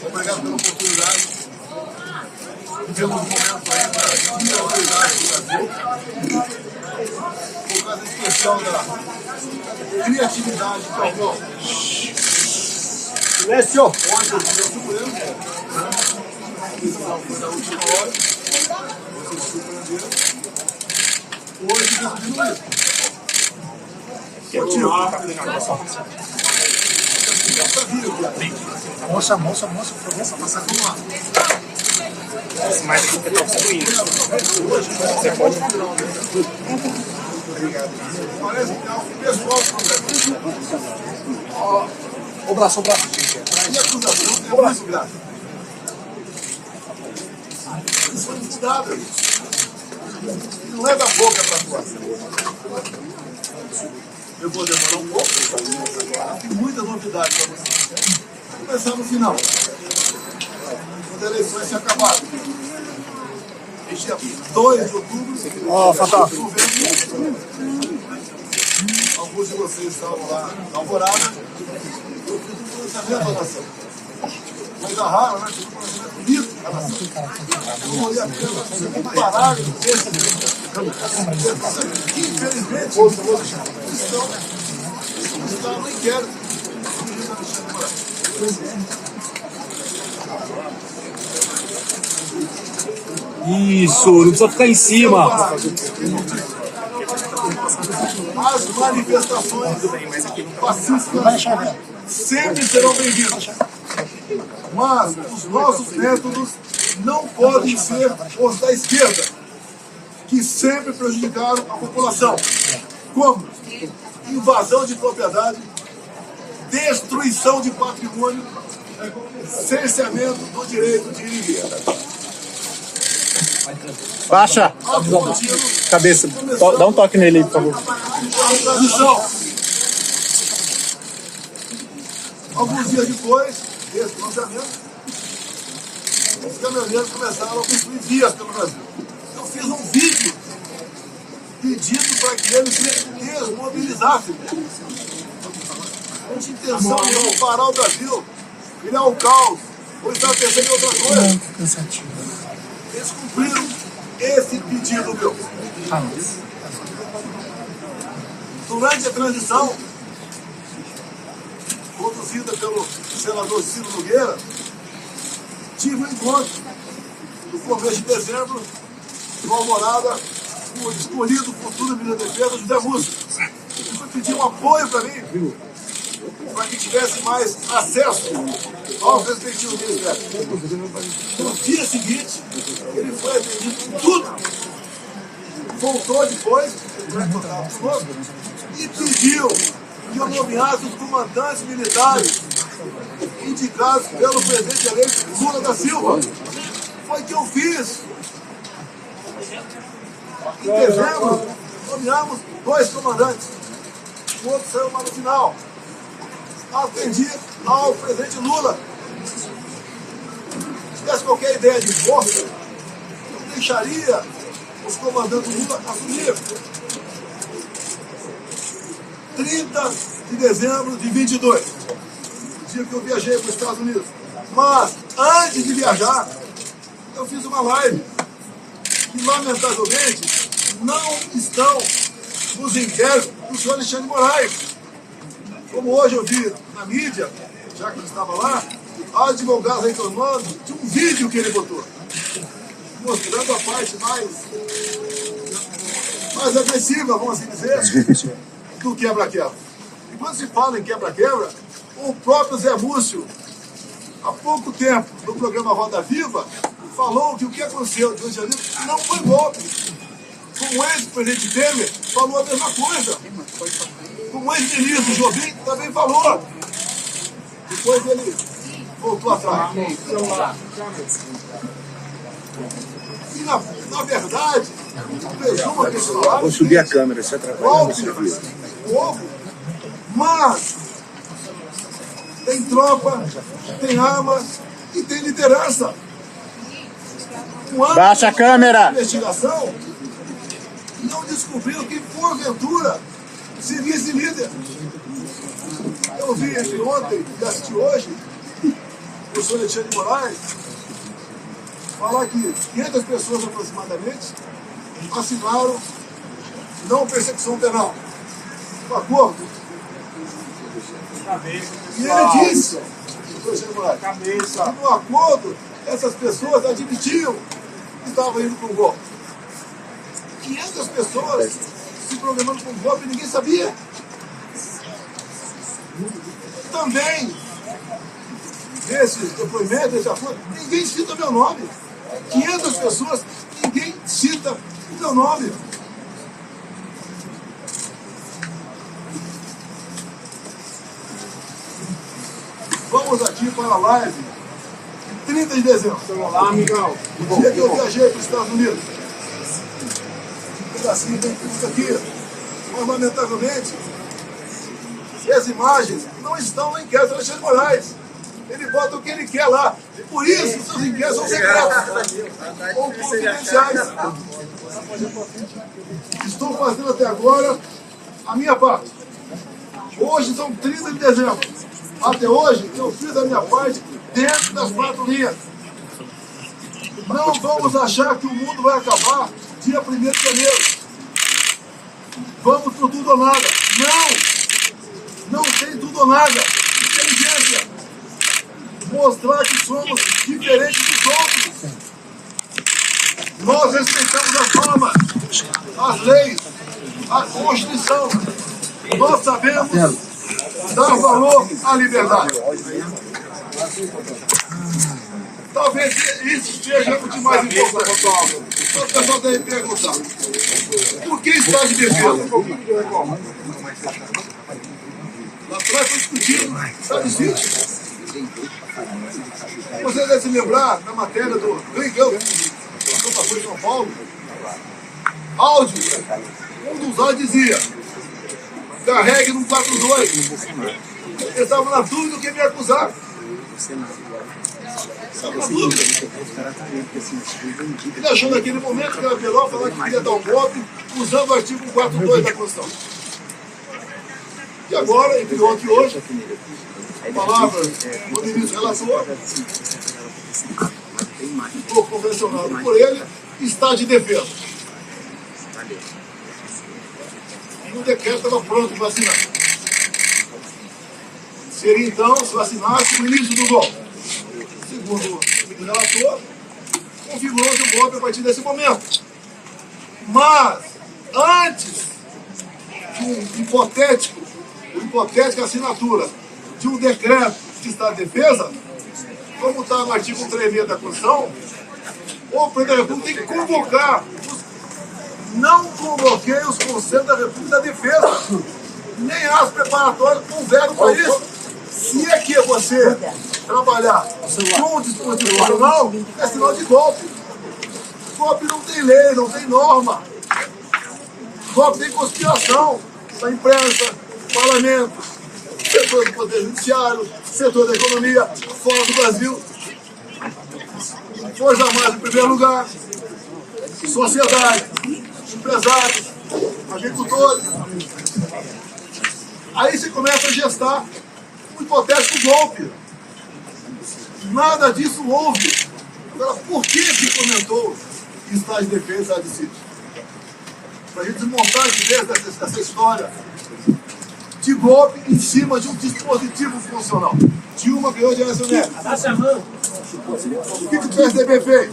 Obrigado pela oportunidade. Tivemos um momento aí para prioridade do Brasil. Por causa especial da criatividade do Paulo. Silêncio! Ontem eu tive o Supremo. Foi na última hora. Vocês surpreenderam. Hoje diminuiu. Moça, por favor, passa aqui. Mais que o pessoal suíno. Você pode. Obrigado. Parece que é o pessoal O braço. e a acusação é muito grave. Isso foi estudado. Não é da boca para fora. Eu vou demorar um pouco. Tem muita novidade para vocês. Vou começar no final. Quando a eleição se acabar. Dia 2 de outubro. Fantástico. Alguns de vocês estavam lá na Alvorada. Eu fiz um pronunciamento da nação. Coisa rara, né? Fiz um pronunciamento bonito da nação. Eu olhei apenas um parágrafo desse. Infelizmente, estão no inquérito. Isso, não precisa ficar em cima. As manifestações pacíficas sempre serão bem-vindas. Mas os nossos métodos não podem ser os da esquerda, que sempre prejudicaram a população. Como invasão de propriedade, destruição de patrimônio, cerceamento do direito de ir e vir. Baixa! Cabeça, dá um toque nele aí, por favor. Alguns dias depois desse pronunciamento, os caminhoneiros começaram a construir vias pelo Brasil. Eu fiz um vídeo pedindo para que eles se desmobilizassem. A intenção de não parar o Brasil, criar um caos, ou estar pensando em outra coisa. Eles cumpriram esse pedido meu. Durante a transição, conduzida pelo senador Ciro Nogueira, tive um encontro no começo de dezembro, no Alvorada, com o escolhido futuro ministro da Defesa, José Múcio. Ele foi pedir um apoio para mim, para que tivesse mais acesso aos respectivos ministérios. No dia seguinte, ele foi atendido em tudo. Voltou depois, conosco, e pediu que eu nomeasse os comandantes militares indicados pelo presidente eleito Lula da Silva. Foi o que eu fiz. Em dezembro, nomeamos 2 comandantes. O outro saiu lá no final. Atendi ao presidente Lula. Se tivesse qualquer ideia de força, eu deixaria os comandantes Lula assumir. 30 de dezembro de 22, o dia que eu viajei para os Estados Unidos. Mas, antes de viajar, eu fiz uma live que, lamentavelmente, não estão nos inquéritos do senhor Alexandre Moraes. Como hoje eu vi na mídia, já que ele estava lá, advogados reclamando de um vídeo que ele botou, mostrando a parte mais agressiva, vamos assim dizer, do quebra-quebra. E quando se fala em quebra-quebra, o próprio Zé Múcio, há pouco tempo, no programa Roda Viva, falou que o que aconteceu de Janeiro não foi golpe. Como o ex-presidente Temer falou a mesma coisa. Como o ex-ministro Jobim também falou. Depois ele voltou atrás. E na verdade, presumo que esse lado... Vou subir a câmera, você atrapalha. Mas tem tropa, tem arma e tem liderança. Baixa a câmera! Investigação não descobriram que, porventura, seria esse líder. Eu Eu vi entre ontem e assisti hoje, o professor Alexandre de Moraes falar que 500 pessoas aproximadamente assinaram não persecução penal. Um acordo. E ele disse, o professor Alexandre de Moraes, que no acordo essas pessoas admitiam que estavam indo para um golpe. 500 pessoas se programando para um golpe e ninguém sabia. Também, desses depoimentos, desse acordo, ninguém cita meu nome. 500 pessoas, ninguém cita o meu nome. Vamos aqui para a live, 30 de dezembro. Olá, amigão. O dia que eu viajei para os Estados Unidos. Um pedacinho bem curto aqui. Mas, lamentavelmente, as imagens não estão no inquérito do Alexandre de Moraes. Ele bota o que ele quer lá. E por isso, seus inquéritos são secretos. Ou confidenciais. Estou fazendo até agora a minha parte. Hoje são 30 de dezembro. Até hoje, eu fiz a minha parte dentro das 4 linhas. Não vamos achar que o mundo vai acabar dia 1º de janeiro. Vamos por tudo ou nada. Não tem tudo ou nada. Inteligência. Mostrar que somos diferentes dos outros. Nós respeitamos as normas, as leis, a Constituição. Nós sabemos dar valor à liberdade. Talvez isso seja o que mais importa. O pessoal deve perguntar: por que está de defesa? Lá atrás foi discutido, está difícil. Você deve se lembrar da matéria do Gringão, que passou em São Paulo. Áudio, um dos áudios dizia: carregue no 42. Ele estava na dúvida do que me acusar. Estava na dúvida. Ele achou naquele momento que era melhor falar que queria dar um golpe usando o artigo 42 da Constituição. E agora, entre ontem e hoje, palavras do ministro relator, o convencionado por ele, está de defesa. E o decreto estava pronto para vacinar. Seria então, se vacinasse, o início do golpe. Segundo o relator, configurou-se o golpe a partir desse momento. Mas, antes de uma hipotética assinatura de um decreto de estado de defesa, como está no artigo 3 da Constituição, o presidente da República tem que convocar. Não convoquei os Conselhos da República da Defesa, nem as preparatórias com verbo para isso. Se é que você trabalhar com o dispositivo nacional, é sinal de golpe. Golpe não tem lei, não tem norma. Golpe tem conspiração da imprensa, parlamento, setor do poder judiciário, setor da economia, fora do Brasil. Força Armada em primeiro lugar, sociedade, empresários, agricultores. Aí você começa a gestar um hipotético golpe. Nada disso houve. Agora, por que se comentou em estado de defesa de sítio? Para a gente desmontar de vez essa história de golpe em cima de um dispositivo funcional. Dilma ganhou de SNL. O que o PSDB fez?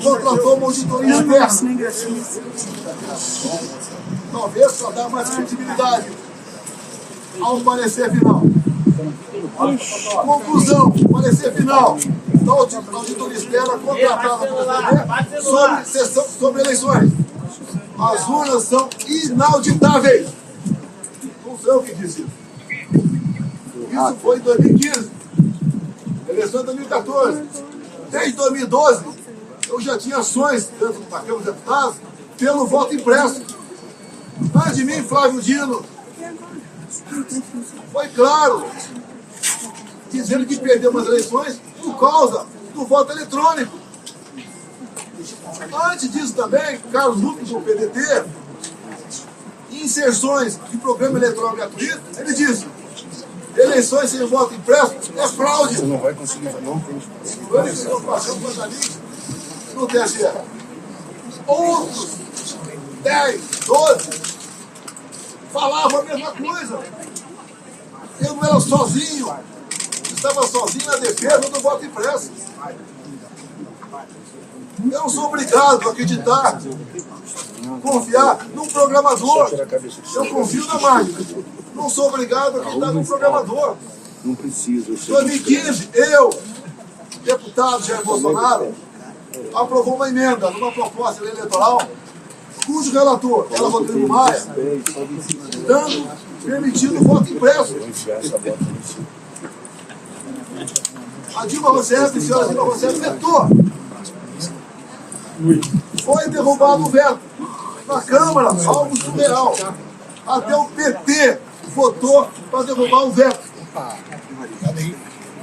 Contratou uma auditoria externa. Talvez para dar mais credibilidade ao parecer final. Conclusão, parecer final da auditoria externa contratada pelo PSDB sobre eleições. As urnas são inauditáveis. Não sei o que disse isso. Isso foi em 2015. Eleição de 2014. Desde 2012, eu já tinha ações dentro da Câmara dos Deputados pelo voto impresso. Antes de mim, Flávio Dino foi claro, dizendo que perdeu umas eleições por causa do voto eletrônico. Antes disso também, Carlos Lucas, do PDT, em inserções de programa eletrônico gratuito, ele disse: Eleições sem voto impresso é fraude. Não vai conseguir, não tem. Eles estão passando por ali no TSE. Outros 10, 12 falavam a mesma coisa. Eu não era sozinho. Estava sozinho na defesa do voto impresso. Eu não sou obrigado a acreditar, confiar num programador. Eu confio na máquina. Não sou obrigado a acreditar num programador. Não precisa. Em 2015, eu, deputado Jair Bolsonaro, aprovou uma emenda numa proposta de lei eleitoral, cujo relator era Rodrigo Maia, permitindo o voto impresso. A Dilma Rousseff, a senhora Dilma Rousseff, vetou. Foi derrubado o veto na Câmara, algo surreal. Até o PT votou para derrubar o veto.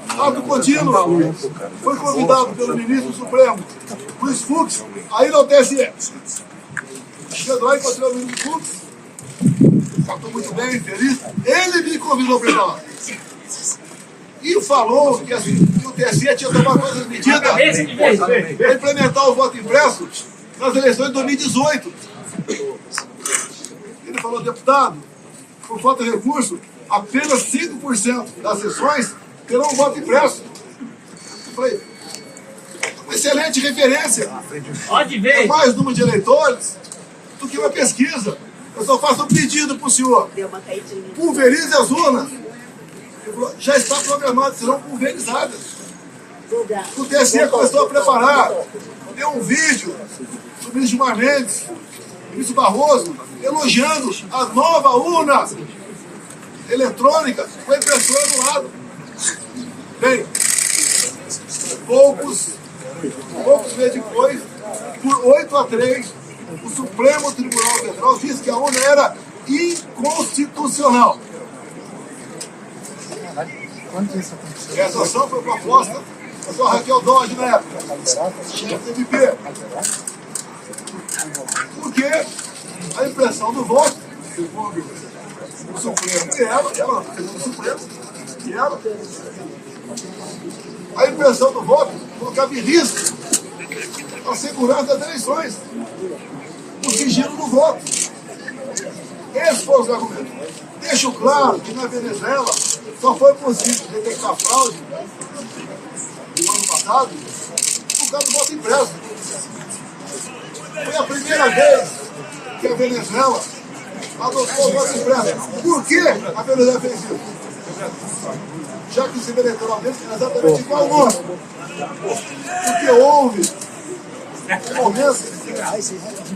Ato contínuo. Foi convidado pelo ministro Supremo, Luiz Fux, aí no TSE. Chegou lá e encontrei o ministro Fux. Estou muito bem, feliz. Ele me convidou para ir lá. E falou que o TSE tinha tomado todas as medidas para implementar o voto impresso nas eleições de 2018. Ele falou, deputado, por falta de recurso, apenas 5% das sessões terão voto impresso. Eu falei, uma excelente referência. Pode ver. É mais número de eleitores do que uma pesquisa. Eu só faço um pedido para o senhor. Pulverize as urnas. Ele falou, já está programado, serão pulverizadas. O TSE começou a preparar. Deu um vídeo do ministro Gilmar Mendes, ministro Barroso, elogiando a nova urna eletrônica com a impressora do lado. Bem, poucos meses depois, por 8-3, o Supremo Tribunal Federal disse que a urna era inconstitucional. Quando isso aconteceu? Essa ação foi proposta da sua Raquel Dodge na época, chefe do MP. Porque a impressão do voto, segundo o Supremo e ela, segundo o Supremo e ela, a impressão do voto colocava em risco a segurança das eleições, o sigilo do voto. Esses foram os argumentos. Deixo claro que na Venezuela só foi possível detectar fraude no ano passado por causa do voto impresso. Foi a primeira vez que a Venezuela adotou o voto impresso. Por que a Venezuela fez isso? Já que o sistema eleitoral deles é exatamente igual ao nosso. Porque houve um momento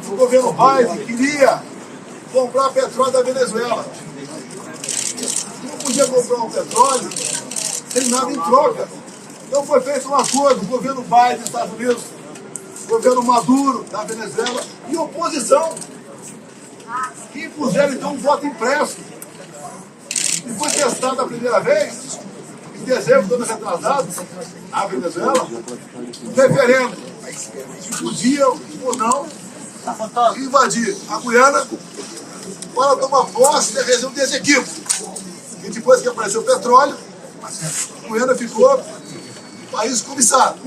que o governo Biden queria comprar petróleo da Venezuela. Não podia comprar um petróleo sem nada em troca. Então foi feito um acordo, o governo Biden dos Estados Unidos, o governo Maduro da Venezuela e oposição, que impuseram então um voto impresso. E foi testado a primeira vez, em dezembro do ano retrasado, na Venezuela, um referendo que podiam ou não invadir a Guiana para tomar posse da região desse equipo. E depois que apareceu o petróleo, a Guiana ficou país cobiçado.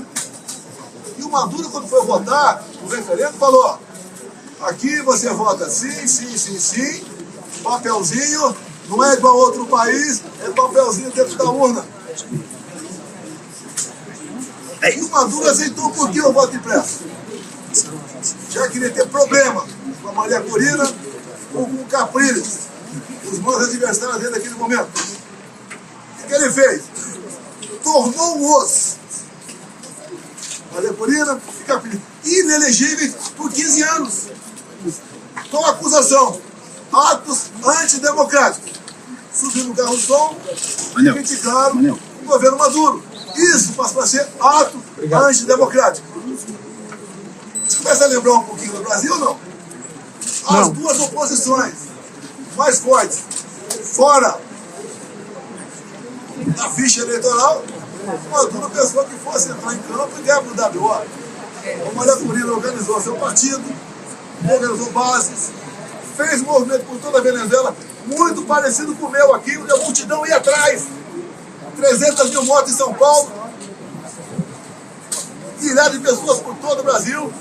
E o Maduro, quando foi votar, o referendo falou: aqui você vota sim, sim, sim, sim, papelzinho, não é igual a outro país, é papelzinho dentro da urna. E o Maduro aceitou por que o voto impresso? Já queria ter problema com a Maria Corina ou com o Capriles, os meus adversários dele naquele momento. O que ele fez? Tornou-os, Maria Corina e Capriles, inelegíveis por 15 anos. Com a acusação, atos antidemocráticos. Subindo o carro do som e criticaram o governo Maduro. Isso passou a ser ato antidemocrático. Você começa a lembrar um pouquinho do Brasil, não? As duas oposições mais fortes, fora da ficha eleitoral, o Maduro pensou que fosse entrar em campo e ganhar para o WO. A Maria Corina organizou seu partido, organizou bases, fez movimento por toda a Venezuela, muito parecido com o meu aqui, onde a multidão ia atrás. 300 mil mortes em São Paulo, milhares de pessoas por todo o Brasil.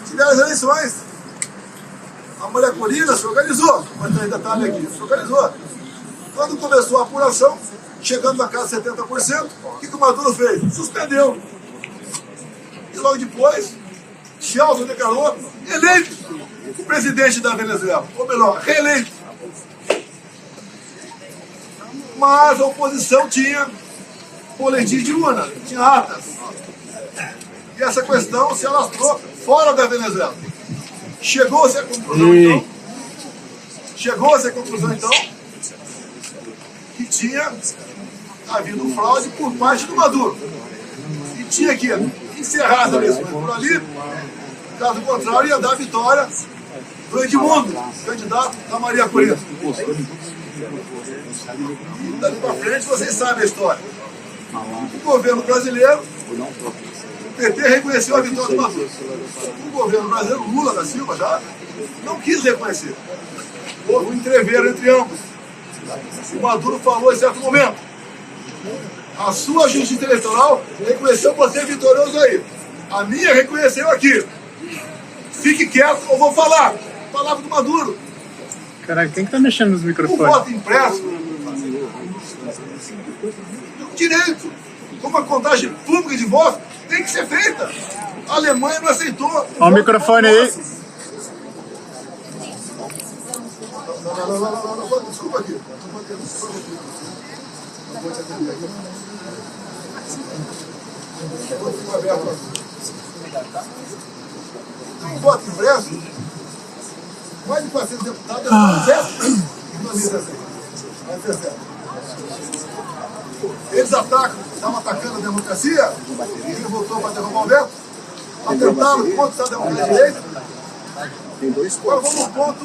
Tiveram as eleições. A Maria Corina se organizou, mas tem detalhe aqui, se organizou. Quando começou a apuração, chegando na casa de 70%, o que o Maduro fez? Suspendeu. E logo depois, Shelton declarou eleito o presidente da Venezuela, ou melhor, reeleito. Mas a oposição tinha boletim de urna, tinha atas. E essa questão se alastrou fora da Venezuela. Chegou-se à conclusão, então, que tinha havido fraude por parte do Maduro. E tinha que encerrar as eleições por ali, caso contrário, ia dar a vitória do Edmundo, candidato da Maria Corina. E dali para frente vocês sabem a história. O governo brasileiro, o PT reconheceu a vitória do Maduro. O governo brasileiro, Lula da Silva, já não quis reconhecer. Houve um entreveiro entre ambos. O Maduro falou em certo momento: a sua justiça eleitoral reconheceu você vitorioso aí. A minha reconheceu aqui. Fique quieto ou vou falar. Palavra do Maduro. Caralho, quem que tá mexendo nos O microfones? voto impresso, direito, como a contagem pública de votos tem que ser feita. A Alemanha não aceitou. Olha o microfone aí. Não, desculpa aqui. O voto impresso, mais de 400 deputados em 2017. Eles estavam atacando a democracia, ninguém votou para derrubar o veto, atentaram contra a democracia direita. Agora vamos ao ponto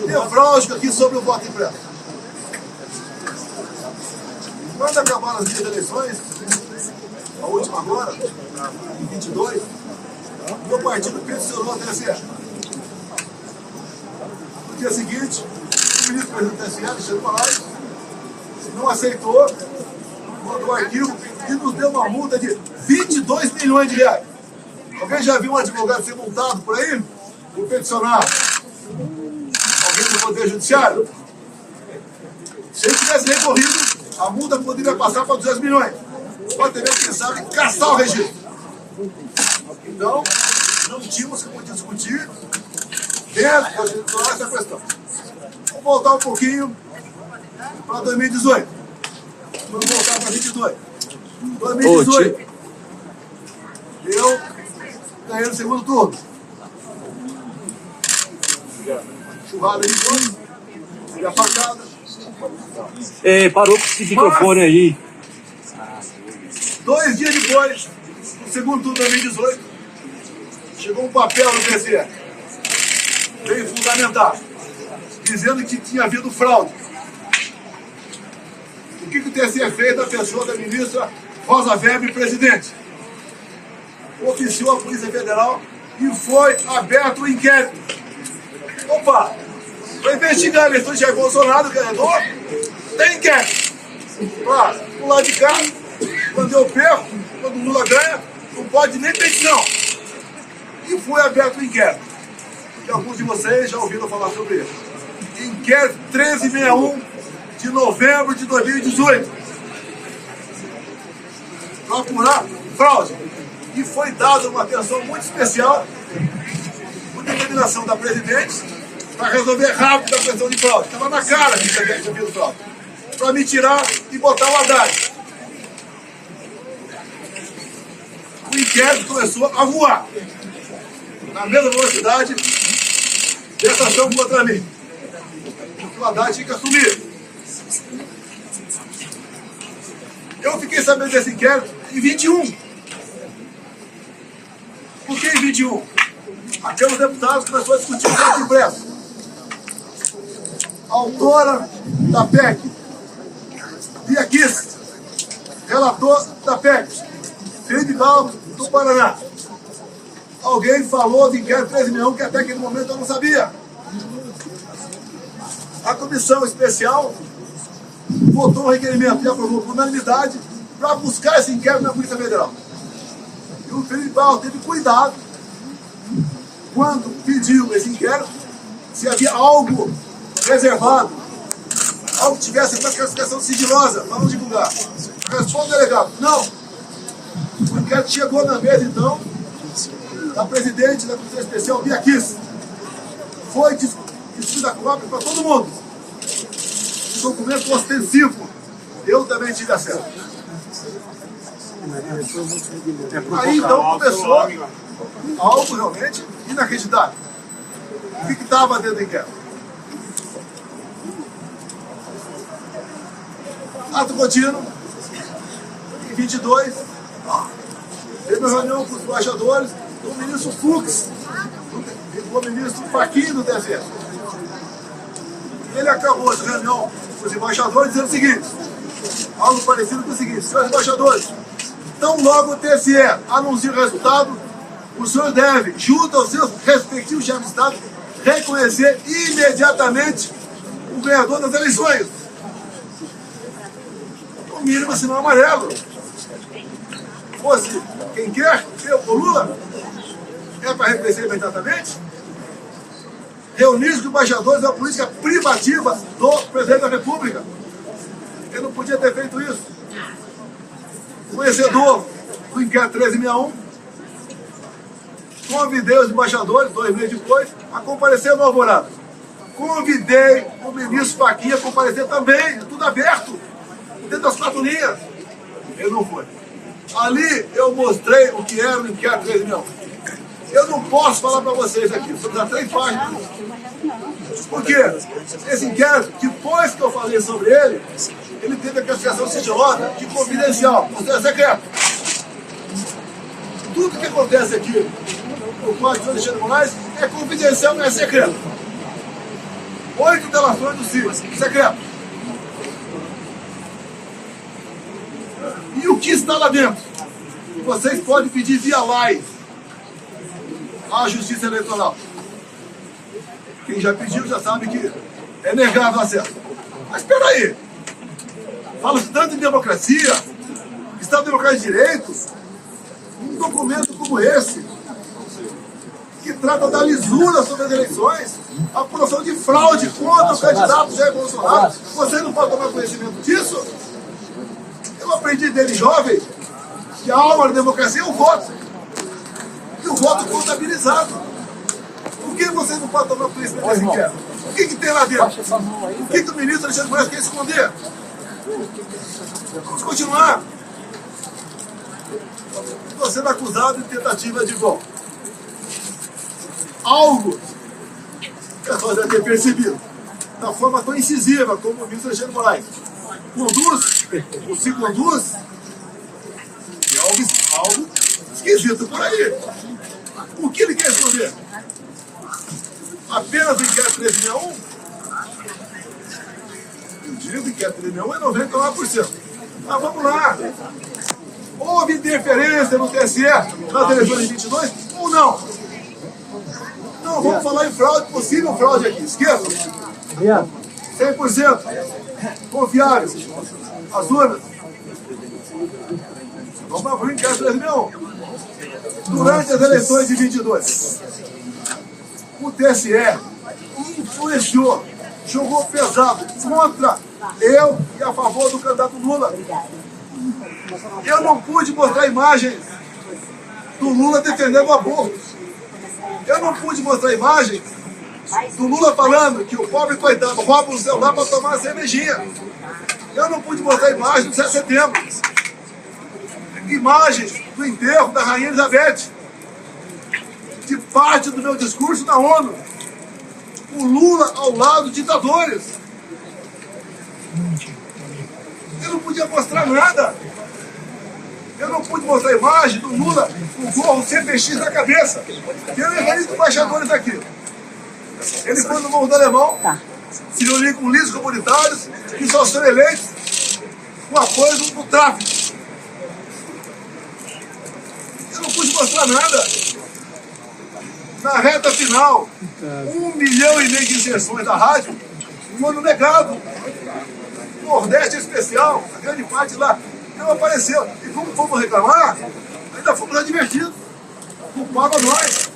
nevrálgico aqui sobre o voto impresso. Quando acabaram as dias de eleições, a última agora, em 22, o meu partido peticionou a TSE. No dia seguinte, o ministro-presidente do TSE, Alexandre de Moraes, não aceitou, mandou o arquivo e nos deu uma multa de 22 milhões de reais. Alguém já viu um advogado ser multado por aí? Por peticionar alguém do Poder Judiciário? Se ele tivesse recorrido, a multa poderia passar para 200 milhões. Pode ter quem sabe caçar o registro. Então, não tínhamos como discutir dentro de essa questão. Vamos voltar um pouquinho para 2018. Vamos voltar para 2022. 2018. Eu ganhei no segundo turno. Churrada de novo. E a facada. Parou com esse microfone aí. 2 dias depois, no segundo turno de 2018, chegou um papel no TSE. Veio fundamentar, dizendo que tinha havido fraude. O que o TSE fez na pessoa da ministra Rosa Weber, presidente? Oficiou a Polícia Federal e foi aberto o inquérito. Opa! Para investigar a eleição de Jair Bolsonaro, ganhador, tem inquérito. Claro, do lado de cá, quando eu perco, quando o Lula ganha, não pode nem petição. E foi aberto o inquérito. Que alguns de vocês já ouviram falar sobre isso. Inquérito 1361 de novembro de 2018. Para apurar fraude. E foi dada uma atenção muito especial, por determinação da presidente, para resolver rápido a questão de fraude. Estava na cara que tinha havido fraude. Para me tirar e botar o Haddad. O inquérito começou a voar. Na mesma velocidade dessa ação contra mim. Porque o Haddad tinha que assumir. Eu fiquei sabendo desse inquérito em 21. Por que em 21? A Câmara dos Deputados começou a discutir o voto impresso. A autora da PEC, Bia Kicis, relator da PEC, Felipe Galvão, do Paraná. Alguém falou de inquérito 1361 que até aquele momento eu não sabia. A comissão especial votou um requerimento e aprovou por unanimidade para buscar esse inquérito na Polícia Federal. E o Felipe Barros teve cuidado quando pediu esse inquérito, se havia algo reservado, algo que tivesse uma classificação sigilosa, para não divulgar. Responde o delegado, não. O inquérito chegou na mesa, então, da presidente da Comissão Especial, Bia Kiss. Foi distribuída a cópia para todo mundo. Um documento ostensivo. Eu também tive acesso. Aí, então, começou algo realmente inacreditável. O que estava dentro do inquérito? Ato contínuo, em 22, teve uma reunião com os embaixadores do ministro Fux e do ministro Fachin do TSE. Ele acabou essa reunião com os embaixadores dizendo o seguinte, algo parecido com o seguinte: senhores embaixadores, tão logo o TSE anuncia o resultado, o senhor deve, junto aos seus respectivos chefes de Estado, reconhecer imediatamente o ganhador das eleições. O mínimo sinal amarelo. Fosse quem quer, eu ou Lula, é para reconhecer imediatamente. Reunir os embaixadores é uma política privativa do presidente da República. Ele não podia ter feito isso. Conhecedor do inquérito 1361, convidei os embaixadores, 2 meses depois, a comparecer no Alvorada. Convidei o ministro Fachin a comparecer também, tudo aberto, dentro das 4 linhas. Ele não foi. Ali eu mostrei o que era o inquérito 1361. Eu não posso falar para vocês aqui, sobre as 3 páginas. Por quê? Esse inquérito, depois que eu falei sobre ele, ele teve a classificação sigilosa de confidencial, ou seja, secreto. Tudo que acontece aqui no Código de Alexandre de Moraes é confidencial, não é secreto. 8 delações do CIR, secreto. E o que está lá dentro? Vocês podem pedir via live à Justiça Eleitoral. Quem já pediu já sabe que é negado o acesso. Mas espera aí. Fala-se tanto em democracia, Estado Democrático de Direito, um documento como esse, que trata da lisura sobre as eleições, a apuração de fraude contra o candidato Jair Bolsonaro, você não pode tomar conhecimento disso? Eu aprendi dele jovem que a alma da democracia é o voto. E o voto contabilizado. Por que vocês não podem tomar conhecimento desse inquérito? O que tem lá dentro? O que o ministro Alexandre de Moraes quer esconder? Vamos continuar. Estou sendo acusado de tentativa de golpe. Algo que a pessoa deve ter percebido, da forma tão incisiva como o ministro Alexandre de Moraes conduz, ou se conduz, é algo esquisito por aí. O que ele quer esconder? Apenas o inquérito 1361? Eu digo que o inquérito 1361 é 99%. Mas vamos lá. Houve interferência no TSE nas eleições de 22 ou não? Não, vamos falar em fraude, possível fraude aqui. Esqueçam. 100% confiável. As urnas. Vamos abrir o inquérito 1361. Durante as eleições de 22, o TSE influenciou, jogou pesado contra eu e a favor do candidato Lula. Eu não pude mostrar imagens do Lula defendendo o aborto. Eu não pude mostrar imagens do Lula falando que o pobre coitado rouba o celular para tomar uma cervejinha. Eu não pude mostrar imagens do 7 de setembro. Imagens do enterro da Rainha Elizabeth. De parte do meu discurso na ONU. O Lula ao lado de ditadores. Eu não podia mostrar nada. Eu não pude mostrar a imagem do Lula com o gorro CPX na cabeça. Eu levei os embaixadores aqui. Ele foi no Morro do Alemão, se reuniu com líderes comunitários que só são eleitos com apoio do tráfico. Eu não pude mostrar nada. Na reta final, 1,5 milhão de inserções da rádio foram negados. Nordeste especial, a grande parte lá, não apareceu. E como fomos reclamar, ainda fomos advertidos. Culpava nós.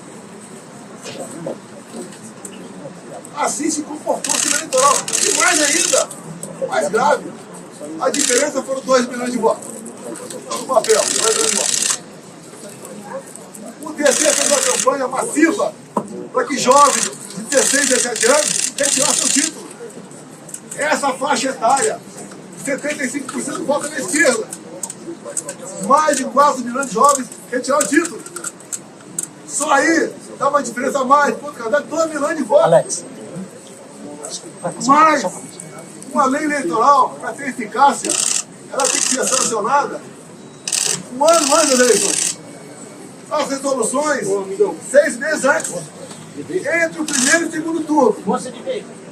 Assim se comportou-se no eleitoral. E mais ainda, mais grave, a diferença foram 2 milhões de votos. No papel, 2 milhões de votos. O TC fez uma campanha massiva para que jovens de 16, 17 anos retirassem o título. Essa faixa etária, 75% vota na esquerda. Mais de 4 milhões de jovens retiraram o título. Só aí dá uma diferença a mais, por causa de 2 milhões de votos. Alex. Mas uma lei eleitoral, para ter eficácia, ela tem que ser sancionada um ano antes das eleições. As resoluções, 6 meses antes, entre o primeiro e o segundo turno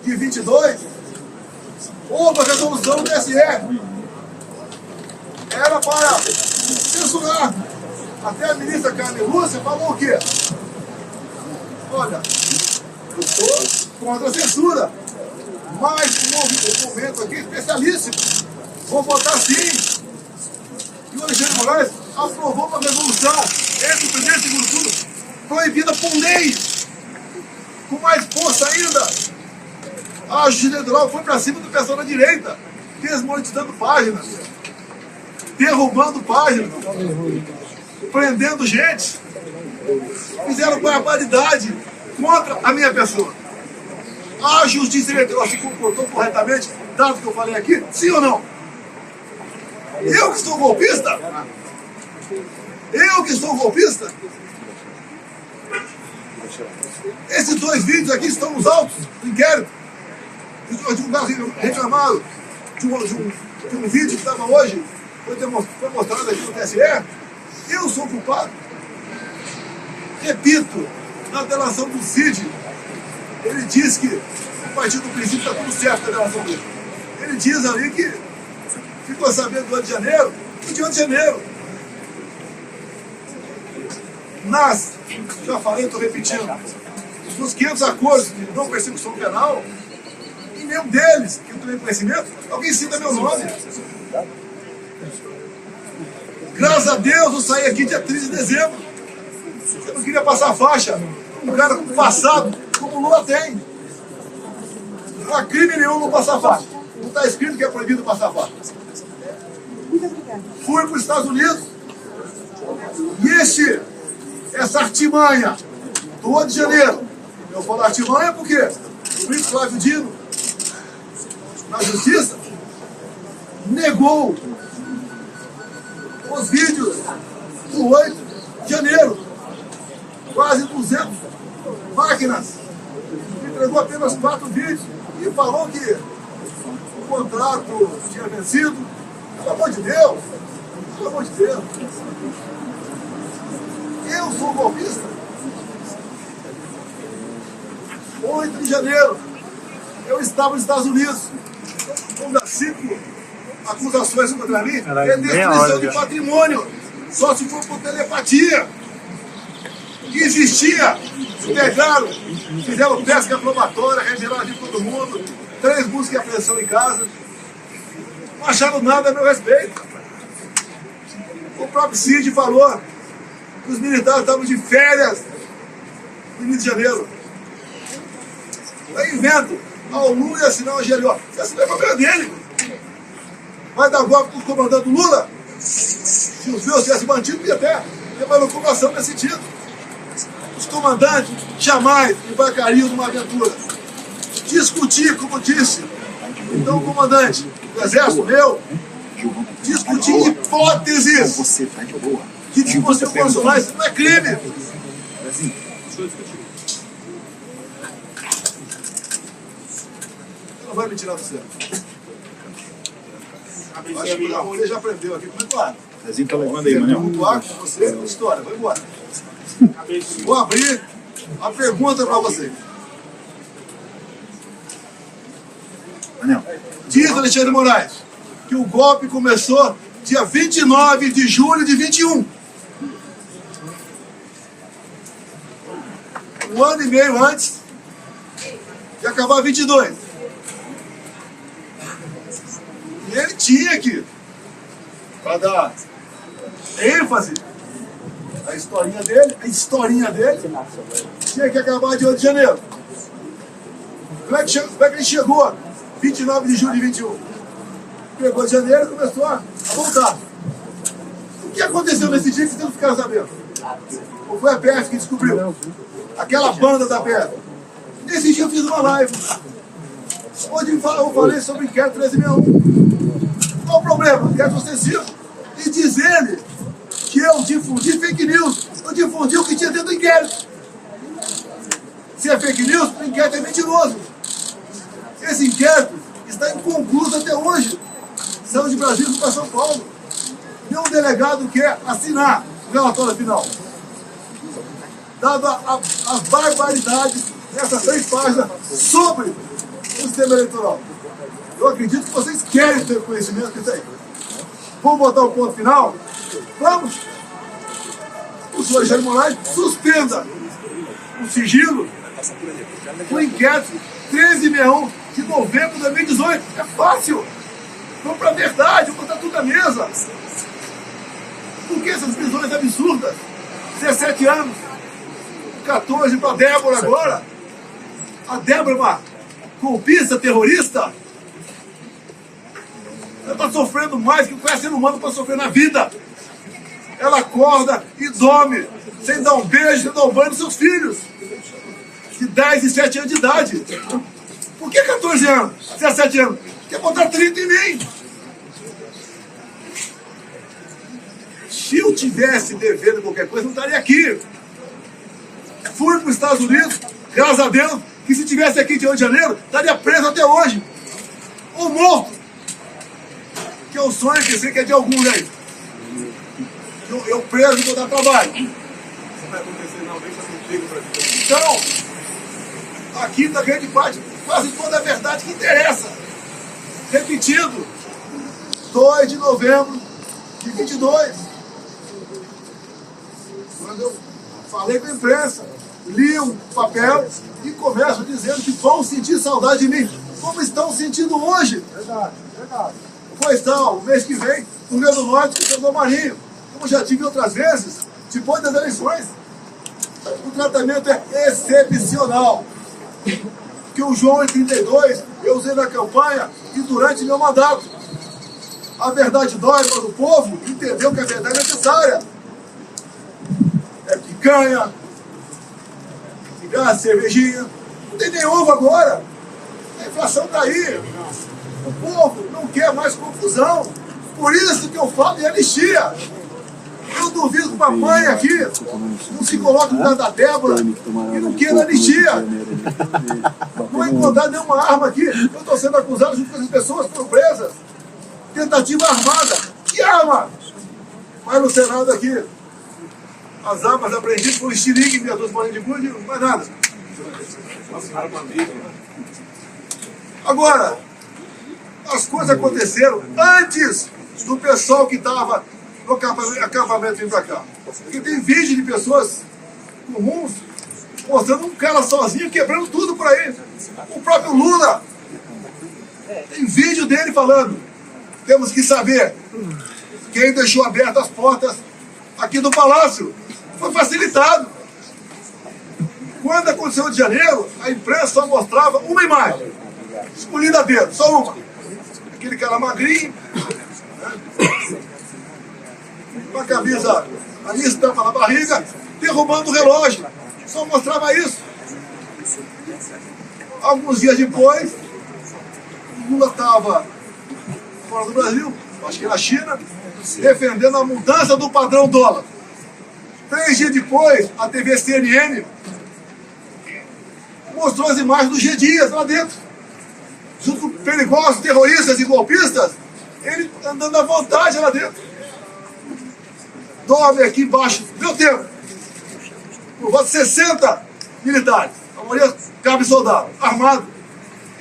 de 22, houve a resolução do TSE. Era para censurar. Até a ministra Carmen Lúcia falou o quê? Olha, eu estou contra a censura, mas o movimento aqui é especialíssimo. Vou votar sim. E o Alexandre de Moraes aprovou uma resolução entre o primeiro e o segundo turno, proibida por lei, com mais força ainda. A Justiça Eleitoral foi para cima do pessoal da direita, desmonetizando páginas, derrubando páginas, prendendo gente, fizeram barbaridade contra a minha pessoa. A Justiça Eleitoral se comportou corretamente, dado que eu falei aqui, sim ou não? Eu que sou golpista? Eu que sou golpista? Esses 2 vídeos aqui estão nos autos do inquérito. Os advogados reclamaram de um vídeo que estava hoje, foi mostrado aqui no TSE. Eu sou culpado. Repito, na delação do Cid, ele diz que o partido do princípio está tudo certo na delação dele. Ele diz ali que ficou sabendo do ano de janeiro, e de ano de janeiro. Já falei, estou repetindo, dos 500 acordos de não persecução penal, em nenhum deles, que eu tomei conhecimento, alguém cita meu nome. Graças a Deus eu saí aqui dia 13 de dezembro. Eu não queria passar a faixa. Um cara com passado, como o Lula tem. Não há crime nenhum não passar a faixa. Não está escrito que é proibido passar a faixa. Fui para os Estados Unidos. E essa artimanha do 8 de janeiro. Eu falo artimanha porque o Luiz Flávio Dino, na justiça, negou os vídeos do 8 de janeiro. Quase 200 máquinas. Entregou apenas 4 vídeos e falou que o contrato tinha vencido. Pelo amor de Deus! Pelo amor de Deus! Eu sou golpista. 8 de janeiro, eu estava nos Estados Unidos. Uma das 5 acusações contra mim é destruição de patrimônio. Só se for por telepatia. Existia, pegaram, fizeram pesca probatória, retiraram de todo mundo, 3 buscas de apreensão em casa. Não acharam nada a meu respeito. O próprio Cid falou que os militares estavam de férias no Rio de Janeiro. Aí invento, o Lula ia assinar uma GLO. Você assinou a problema dele. Vai dar golpe com o comandante Lula? Se os meus tivessem mantido, ia até ter uma locomoção nesse sentido. Os comandantes jamais embarcariam numa aventura. Discutir, como disse, então o comandante do exército meu, discutir hipóteses de disposição constitucional, isso não é crime. Você não vai me tirar do céu. Acho que a mulher já aprendeu aqui, mas claro. Zezinho tá levando aí, Manel. Você, história, vai embora. Vou abrir a pergunta para você. Manel. Diz Alexandre de Moraes que o golpe começou dia 29 de julho de 21. Um ano e meio antes de acabar 22. E ele tinha que, para dar ênfase à historinha dele, tinha que acabar de 8 de janeiro. Como é que ele chegou? 29 de julho de 21. Pegou de janeiro e começou a voltar. O que aconteceu nesse dia que vocês não ficaram sabendo? Ou foi a PF que descobriu? Aquela banda da PF. Nesse dia eu fiz uma live, onde eu falei sobre o inquérito 1361. Qual o problema? Inquérito ostensivo. E diz ele que eu difundi fake news. Eu difundi o que tinha dentro do inquérito. Se é fake news, o inquérito é mentiroso. Esse inquérito está inconcluso até hoje. Saiu de Brasília para São Paulo. Nenhum delegado quer assinar o relatório final. Dado as barbaridades dessas 3 páginas sobre o sistema eleitoral. Eu acredito que vocês querem ter conhecimento disso aí. Vamos botar o ponto final? Vamos! O senhor Alexandre Moraes suspenda o sigilo do inquérito 1361 de novembro de 2018. É fácil! Vamos para a verdade, vamos botar tudo na mesa. Por que essas prisões absurdas? 17 anos, 14 para a Débora agora. A Débora é uma golpista, terrorista. Ela está sofrendo mais que qualquer ser humano para sofrer na vida. Ela acorda e dorme, sem dar um beijo, sem dar um banho nos seus filhos. De 10 e 7 anos de idade. Por que 14 anos, 17 anos? Quer botar 30 em mim? Se eu tivesse devendo qualquer coisa, não estaria aqui. Fui para os Estados Unidos, graças a Deus, que se tivesse aqui de 8 de janeiro, estaria preso até hoje. Ou morto. Que é o sonho que eu sei que é de alguns aí. Eu preso e vou dar trabalho. Isso vai acontecer, não, deixa contigo para mim. Então, aqui da grande parte, quase toda a verdade que interessa. Repetindo, 2 de novembro de 22. Quando eu falei com a imprensa, li um papel e começo dizendo que vão sentir saudade de mim. Como estão sentindo hoje? Verdade, verdade. Pois não, o mês que vem, no Rio do Norte, com o São Marinho. Como já tive outras vezes, depois das eleições, o tratamento é excepcional. Que o João em 32 eu usei na campanha e durante meu mandato. A verdade dói, mas o povo entendeu que a verdade é necessária. É picanha, cigarro, cervejinha. Não tem nem ovo agora. A inflação está aí. O povo não quer mais confusão. Por isso que eu falo em anistia. Eu duvido que o papai aqui não se coloque no lugar da Débora e não queira anistia. Não é encontrar nenhuma arma aqui. Eu estou sendo acusado junto com essas pessoas que foram presas. Tentativa armada. Que arma? Mas no Senado aqui, as armas apreendidas foram estilingue, enviadores de gude, não mais nada. Agora, as coisas aconteceram antes do pessoal que estava no acampamento vir para cá. Porque tem vídeo de pessoas comuns mostrando um cara sozinho quebrando tudo por aí. O próprio Lula tem vídeo dele falando: temos que saber quem deixou abertas as portas aqui do Palácio. Foi facilitado. Quando aconteceu de janeiro, a imprensa só mostrava uma imagem, escolhida a dedo, só uma. Aquele cara magrinho, né? Com a camisa ali, estampa na barriga, derrubando o relógio. Só mostrava isso. Alguns dias depois, o Lula estava fora do Brasil, acho que na China, defendendo a mudança do padrão dólar. 3 dias depois, a TV CNN mostrou as imagens do G. Dias lá dentro. Junto com perigosos, terroristas e golpistas, ele andando à vontade lá dentro. Dorme aqui embaixo, meu tempo. Por volta de 60 militares. A maioria cabe soldado, armado.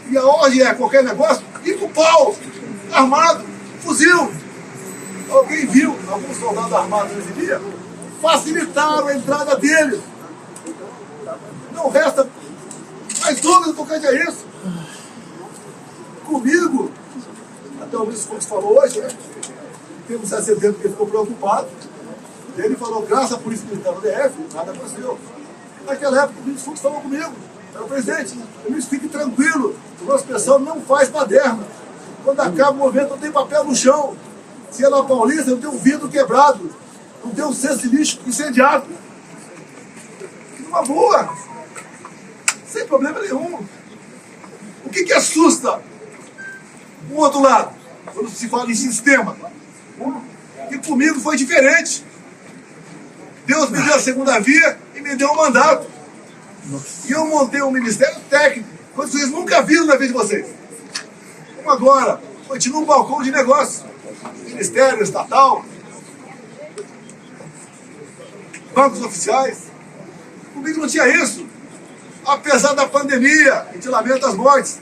E a ordem é qualquer negócio, ir com pau, armado, fuzil. Alguém viu alguns soldados armados nesse dia? Facilitaram a entrada deles. Não resta mais dúvida do que é isso. Comigo, até o Luiz Fux falou hoje, né? Teve um 7 de setembro que ele ficou preocupado. Ele falou, graças à Polícia Militar do DF, nada aconteceu. Naquela época, o Luiz Fux falou comigo, era o presidente, Luiz, fique tranquilo, o nosso pessoal não faz baderna. Quando acaba o movimento, não tem papel no chão. Se é na Paulista, não tem um vidro quebrado, não tem um cesto de lixo incendiado. Uma boa, sem problema nenhum. O que assusta o outro lado, quando se fala em sistema? E comigo foi diferente. Deus me deu a segunda via e me deu um mandato. E eu montei um ministério técnico, coisa que vocês nunca viram na vida de vocês. Como agora, continua um balcão de negócio. Ministério estatal, bancos oficiais. Comigo não tinha isso. Apesar da pandemia, a gente lamenta as mortes.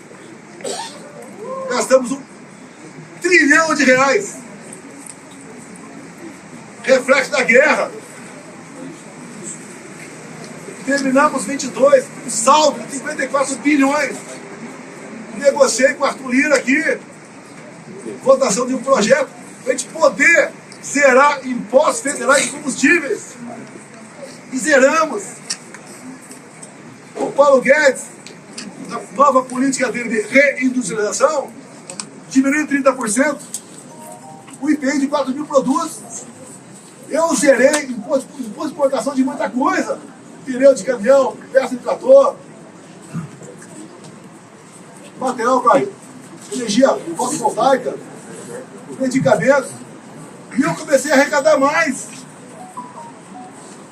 Gastamos R$1 trilhão. Reflexo da guerra. Terminamos 22, um saldo de 54 bilhões. Negociei com o Arthur Lira aqui, votação de um projeto, para a gente poder zerar impostos federais de combustíveis. E zeramos. O Paulo Guedes, na nova política dele de reindustrialização, diminuiu 30%. O IPI de 4 mil produtos. Eu zerei imposto de exportação de muita coisa. Pneu de caminhão, peça de trator, material para energia fotovoltaica, medicamentos. E eu comecei a arrecadar mais.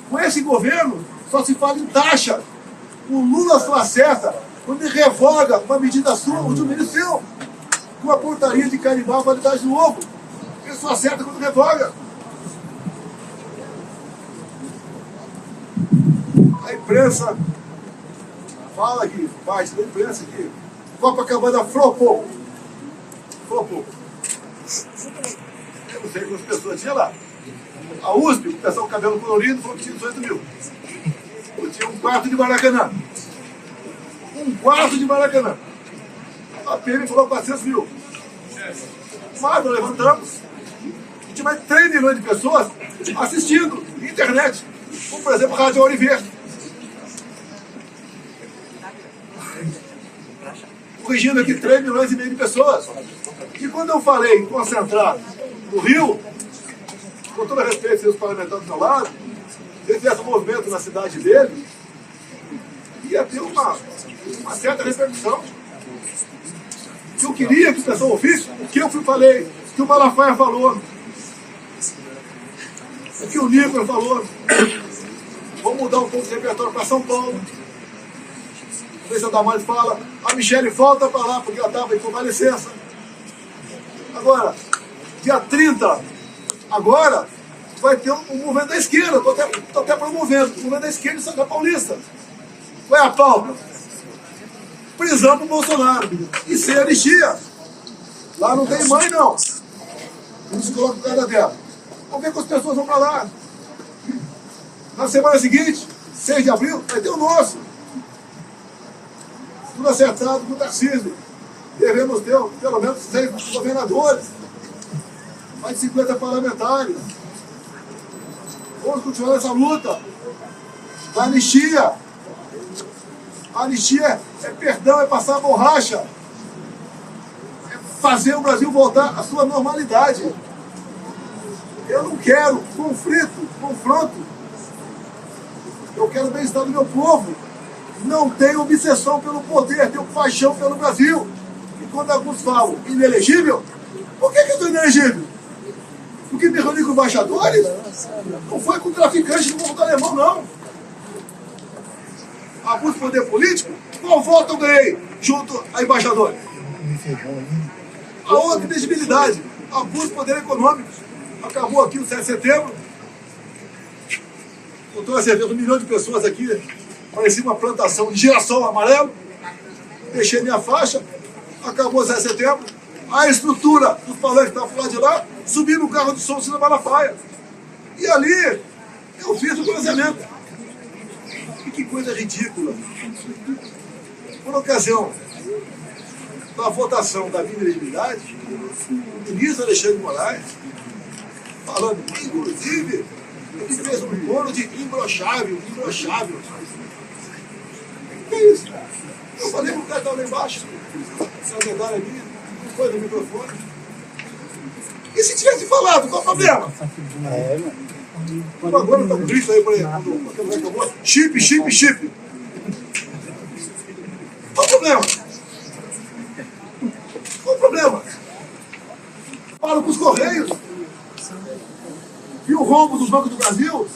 Com esse governo, só se fala em taxa. O Lula só acerta quando ele revoga uma medida sua, o ministro seu, com a portaria de carimbar a validade do ovo. Ele só acerta quando revoga. A imprensa fala aqui, parte da imprensa que Copacabana flopou. Flopou. Eu não sei quantas pessoas tinha lá. A USP, o pessoal com cabelo colorido, falou que tinha 18 mil. Eu tinha um quarto de Maracanã. Um quarto de Maracanã. A PM falou 400 mil. Mas nós levantamos. Tinha mais de 3 milhões de pessoas assistindo internet. Como, por exemplo, a Rádio Oliveira. Corrigindo aqui 3 milhões e meio de pessoas. E quando eu falei em concentrar no Rio, com todo respeito aos parlamentares do meu lado, ele fez um movimento na cidade dele, ia ter uma certa repercussão. Que eu queria que o pessoal ouvisse o que eu falei, o que o Malafaia falou, o que o Nicolas falou. Vamos mudar um pouco de repertório para São Paulo. Vamos ver se a Damares fala, a Michele volta para lá, porque ela estava em convalescença. Agora, dia 30, agora, vai ter um movimento da esquerda, estou até promovendo, o movimento da esquerda em Santa Paulista. Qual é a pauta? Prisão para o Bolsonaro e sem anistia. Lá não tem mãe, não. Não se coloca o cara dela. Vamos ver quantas pessoas vão para lá. Na semana seguinte, 6 de abril, vai ter o nosso. Tudo acertado com o Tarcísio. Devemos ter pelo menos 6 governadores, mais de 50 parlamentares. Vamos continuar nessa luta. A anistia. A anistia é perdão, é passar a borracha. É fazer o Brasil voltar à sua normalidade. Eu não quero confronto. Eu quero o bem-estar do meu povo. Não tenho obsessão pelo poder, tenho paixão pelo Brasil. E quando alguns falam inelegível, por que eu estou inelegível? Porque me reuni com embaixadores? Não foi com traficante do mundo alemão, não. Abuso de poder político? Qual voto eu ganhei junto a embaixadores? A outra credibilidade. Abuso de poder econômico. Acabou aqui o 7 de setembro. Com toda certeza, 1 milhão de pessoas aqui. Parecia uma plantação de girassol amarelo. Deixei minha faixa. Acabou o 7 de setembro. A estrutura dos palanques que estavam lá de lá, subi no carro de som na Malafaia. E ali eu fiz o cruzamento. E que coisa ridícula. Por ocasião na votação da minha elegibilidade, o ministro Alexandre de Moraes, falando, inclusive, ele fez um bolo de imbrochável. Que é isso? Eu falei pro cara que estava lá embaixo, secretário ali, foi no microfone. E se tivesse falado, qual o problema? Agora está com grito aí, por exemplo, chip. Qual o problema? Qual o problema? Falo com os Correios. Viu o rombo dos bancos do Brasil?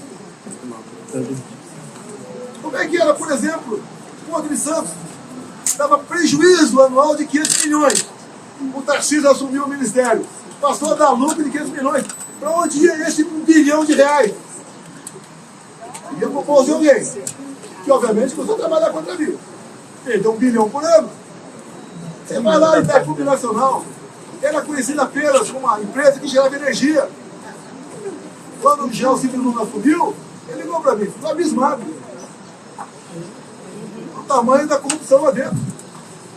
Como é que era, por exemplo, o Rodrigo Santos dava prejuízo anual de 500 milhões. O Tarcísio assumiu o ministério. Passou a dar lucro de 500 milhões. Para onde ia esse R$1 bilhão? Ia propor de alguém. Que, obviamente, começou a trabalhar contra mim. Perdeu R$1 bilhão por ano. Você vai lá em Itaipu Nacional. Era conhecida apenas como uma empresa que gerava energia. Quando o Gelson Lula assumiu, ele ligou para mim. Ficou abismado. O tamanho da corrupção lá dentro.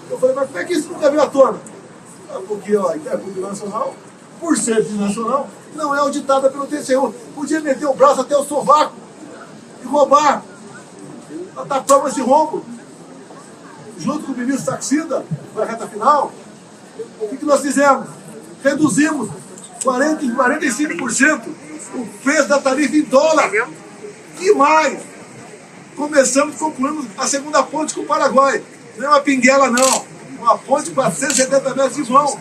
Eu falei, mas como é que isso nunca veio à tona? Porque a Itaipu Nacional, por ser nacional, não é auditada pelo TCU. Podia meter o braço até o sovaco e roubar. Ela tapamos esse rombo. Junto com o ministro Saxida, na reta final, o que nós fizemos? Reduzimos 45% o preço da tarifa em dólar. E mais, concluímos a segunda ponte com o Paraguai. Não é uma pinguela, não. Uma ponte de 470 metros de vão.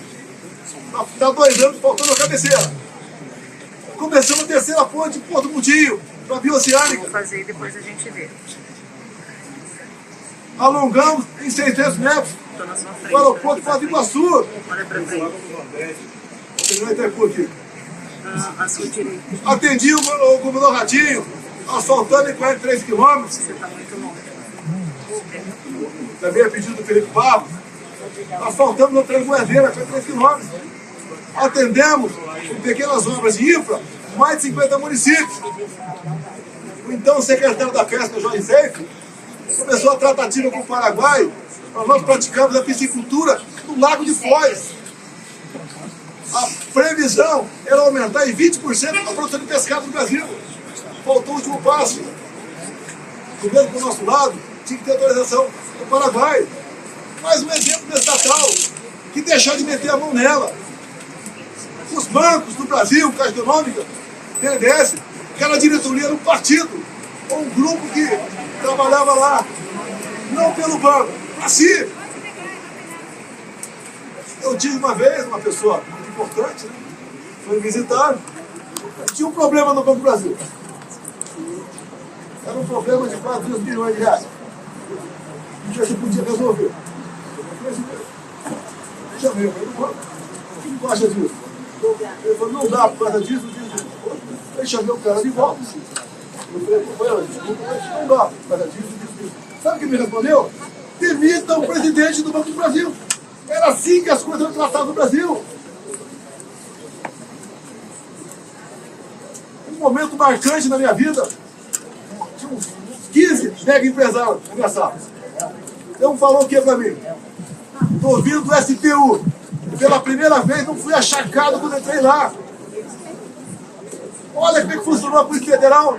Está 2 anos faltando a cabeceira. Começamos a terceira ponte em Porto Mudinho, para a Bioceânica. Vou fazer e depois a gente vê. Alongamos em 600 metros Estou na sua frente. o aeroporto de Foz do Iguaçu. Olha para frente. Vou Itaipu aqui. À sua direita. Atendi o governador Ratinho, asfaltando em 43 quilômetros. Você está muito longe. Também a pedido do Felipe Barros. Asfaltamos no Trangoedeira, 43 quilômetros. Atendemos, com pequenas obras de infra, mais de 50 municípios. O então secretário da Pesca, Jorge Seif, começou a tratativa com o Paraguai. Nós praticamos a piscicultura no Lago de Foz. A previsão era aumentar em 20% a produção de pescado no Brasil. Faltou o último passo. O governo do nosso lado tinha que ter autorização do Paraguai. Mais um exemplo de estatal que deixou de meter a mão nela. Os bancos do Brasil, Caixa Econômica, BNDES, aquela diretoria era um partido, ou um grupo que trabalhava lá, não pelo banco, para si. Eu tive uma vez uma pessoa muito importante, né? Foi visitar, tinha um problema no Banco do Brasil. Era um problema de 400 milhões de reais. E você podia resolver. Eu chamei, eu falei, o que tu acha disso? Ele falou, não dá por causa disso. Aí chamei o cara de volta. Eu falei, desculpa, mas não dá por causa disso. Sabe o que me respondeu? Demita o presidente do Banco do Brasil. Era assim que as coisas eram tratadas no Brasil. Um momento marcante na minha vida, tinha uns 15 mega empresários conversados. Um falou o que para mim? Estou vindo do STU. Pela primeira vez não fui achacado quando entrei lá. Olha como é que funcionou a Polícia Federal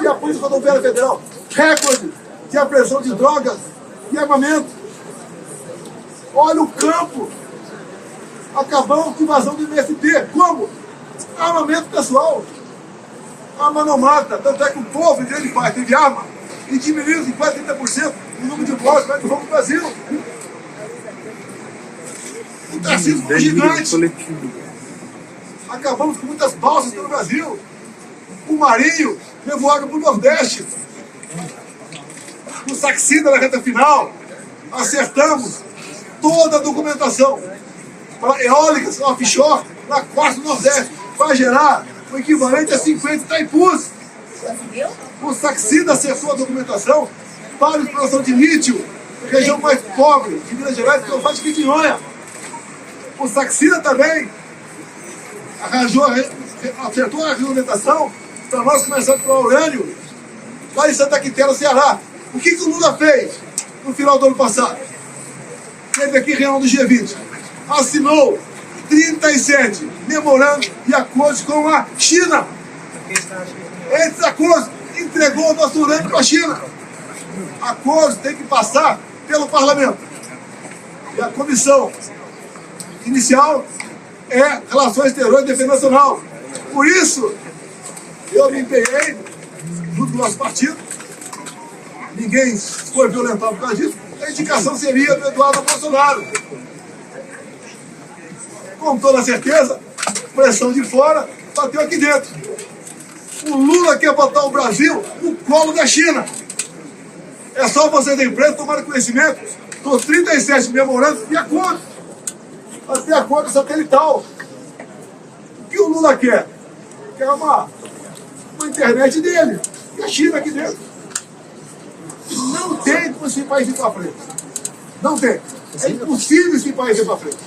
e a Polícia Rodoviária Federal. Recorde de apreensão de drogas e armamento. Olha o campo. Acabamos com a invasão do MST. Como? Armamento pessoal. Arma não mata. Tanto é que o povo, em grande parte, teve arma e diminuiu em quase 30% o número de mortes que vão para o Brasil. O Tarcísio foi gigante. Acabamos com muitas balsas pelo Brasil. O Marinho levou água para o Nordeste. O Saxida na reta final. Acertamos toda a documentação para eólicas offshore na costa do Nordeste. Vai gerar o equivalente a 50 Itaipus. O Saxida acertou a documentação para a exploração de lítio, região mais pobre de Minas Gerais, que é o Vale de Quitinhonha. O Saxida também acertou a regulamentação para nós começarmos a explorar urânio lá em Santa Quitéria, Ceará. O que o Lula fez no final do ano passado? teve aqui reunião do G20, assinou 37 memorandos e acordos com a China. Esses acordos entregou o nosso urânio para a China. Acordos têm que passar pelo parlamento. E a comissão inicial é Relações Exteriores e Defesa Nacional. Por isso, eu me empenhei, junto com o nosso partido, ninguém foi violentado por causa disso, a indicação seria do Eduardo Bolsonaro. Com toda certeza, pressão de fora bateu aqui dentro. O Lula quer botar o Brasil no colo da China. É só vocês da imprensa tomarem conhecimento dos 37 memorandos e acordos. Até acordo satelital. O que o Lula quer? Quer uma internet dele. E a China aqui dentro. Não tem como esse país ir para frente. Não tem. É impossível esse país ir para frente.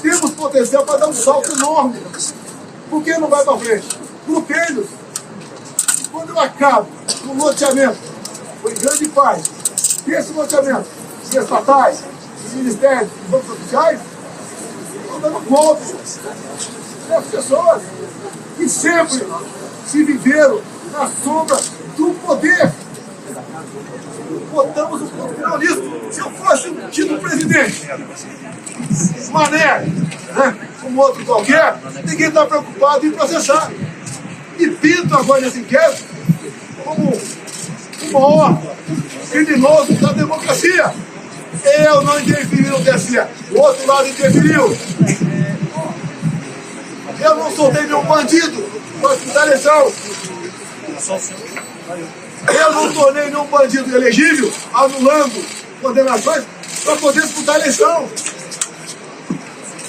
Temos potencial para dar um salto enorme. Por que não vai para frente? Bloqueios. Quando eu acabo o loteamento, foi grande parte desse loteamento, de estatais, de ministérios, de bancos oficiais, estão dando golpes. As pessoas que sempre se viveram na sombra do poder. Botamos o ponto final nisso. Se eu fosse um tido presidente, Mané, né, como outro qualquer, ninguém está preocupado em processar. E pinto agora nesse inquérito como o maior criminoso da democracia. Eu não interferi no TSE, o outro lado interferiu. Eu não soltei nenhum bandido para disputar a eleição. Eu não tornei nenhum bandido elegível, anulando condenações para poder disputar a eleição.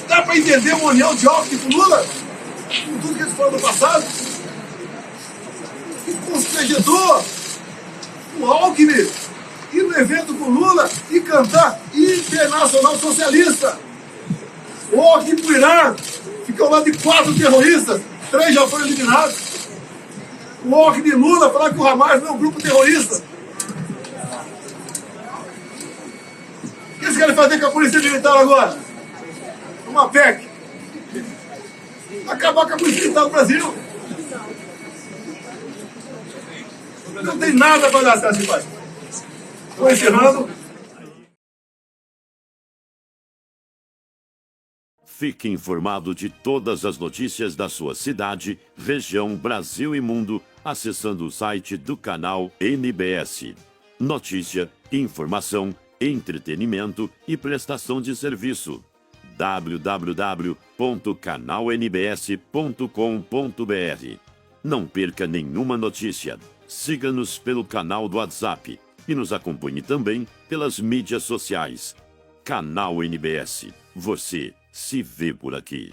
Dá para entender uma união de Alckmin com Lula? Com tudo que eles foram no passado? Que constrangedor! O Alckmin ir no evento com Lula e cantar Internacional Socialista. O Alckmin pro Irã ficou lá de 4 terroristas, 3 já foram eliminados. O Alckmin e Lula falar que o Hamas não é um grupo terrorista. O que eles querem fazer com a Polícia Militar agora? Uma PEC. Acabar com a Polícia Militar do Brasil. Não tem nada para dar certo, pai. Estou encerrando. Fique informado de todas as notícias da sua cidade, região, Brasil e mundo, acessando o site do canal NBS. Notícia, informação, entretenimento e prestação de serviço. www.canalnbs.com.br. Não perca nenhuma notícia. Siga-nos pelo canal do WhatsApp e nos acompanhe também pelas mídias sociais. Canal NBS. Você se vê por aqui.